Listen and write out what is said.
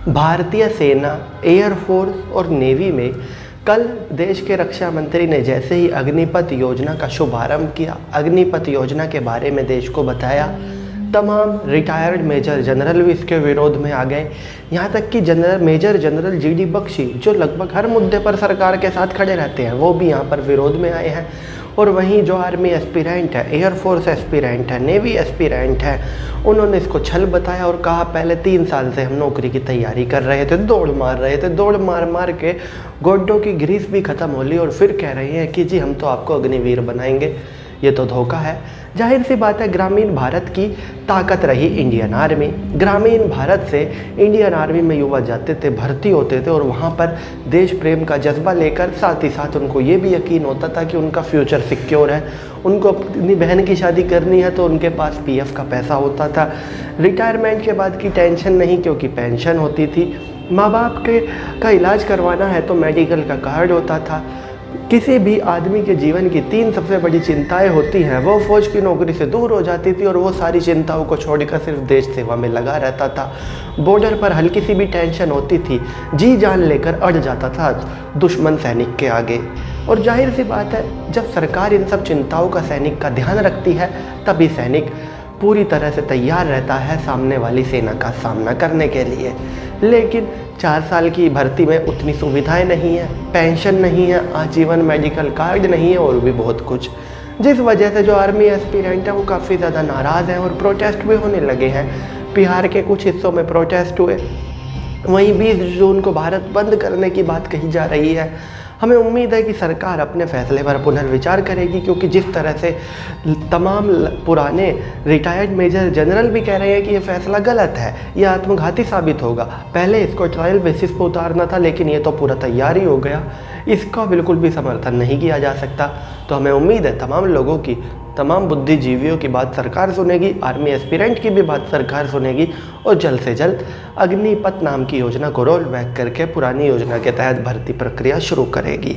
भारतीय सेना, एयरफोर्स और नेवी में कल देश के रक्षा मंत्री ने जैसे ही अग्निपथ योजना का शुभारंभ किया, अग्निपथ योजना के बारे में देश को बताया, तमाम रिटायर्ड मेजर जनरल भी इसके विरोध में आ गए। यहाँ तक कि मेजर जनरल जीडी बख्शी, जो लगभग हर मुद्दे पर सरकार के साथ खड़े रहते हैं, वो भी यहाँ पर विरोध में आए हैं। और वहीं जो आर्मी एस्पिरेंट है, एयरफोर्स एस्पिरेंट है, नेवी एस्पिरेंट है, उन्होंने इसको छल बताया और कहा पहले 3 साल से हम नौकरी की तैयारी कर रहे थे, दौड़ मार रहे थे, दौड़ मार मार के गोड्डों की ग्रीस भी ख़त्म हो ली और फिर कह रहे हैं कि जी हम तो आपको अग्निवीर बनाएंगे। ये तो धोखा है। जाहिर सी बात है, ग्रामीण भारत की ताकत रही इंडियन आर्मी। ग्रामीण भारत से इंडियन आर्मी में युवा जाते थे, भर्ती होते थे और वहाँ पर देश प्रेम का जज्बा लेकर साथ ही साथ उनको ये भी यकीन होता था कि उनका फ्यूचर सिक्योर है। उनको अपनी बहन की शादी करनी है तो उनके पास पीएफ का पैसा होता था। रिटायरमेंट के बाद की टेंशन नहीं, क्योंकि पेंशन होती थी। माँ बाप का इलाज करवाना है तो मेडिकल का कार्ड होता था। किसी भी आदमी के जीवन की 3 सबसे बड़ी चिंताएं होती हैं, वो फौज की नौकरी से दूर हो जाती थी और वो सारी चिंताओं को छोड़कर सिर्फ देश सेवा में लगा रहता था। बॉर्डर पर हल्की सी भी टेंशन होती थी, जी जान लेकर अड़ जाता था दुश्मन सैनिक के आगे। और जाहिर सी बात है, जब सरकार इन सब चिंताओं का सैनिक का ध्यान रखती है, तभी सैनिक पूरी तरह से तैयार रहता है सामने वाली सेना का सामना करने के लिए। लेकिन 4 साल की भर्ती में उतनी सुविधाएं नहीं है, पेंशन नहीं है, आजीवन मेडिकल कार्ड नहीं है और भी बहुत कुछ, जिस वजह से जो आर्मी एस्पिरेंट है वो काफ़ी ज़्यादा नाराज़ हैं और प्रोटेस्ट भी होने लगे हैं। बिहार के कुछ हिस्सों में प्रोटेस्ट हुए। वहीं 20 जून को भारत बंद करने की बात कही जा रही है। हमें उम्मीद है कि सरकार अपने फैसले पर पुनर्विचार करेगी, क्योंकि जिस तरह से तमाम पुराने रिटायर्ड मेजर जनरल भी कह रहे हैं कि ये फैसला गलत है, ये आत्मघाती साबित होगा। पहले इसको ट्रायल बेसिस पर उतारना था, लेकिन ये तो पूरा तैयार ही हो गया। इसका बिल्कुल भी समर्थन नहीं किया जा सकता। तो हमें उम्मीद है तमाम लोगों की, तमाम बुद्धिजीवियों की बात सरकार सुनेगी, आर्मी एस्पिरेंट की भी बात सरकार सुनेगी और जल्द से जल्द अग्निपथ नाम की योजना को रोल बैक करके पुरानी योजना के तहत भर्ती प्रक्रिया शुरू करेगी।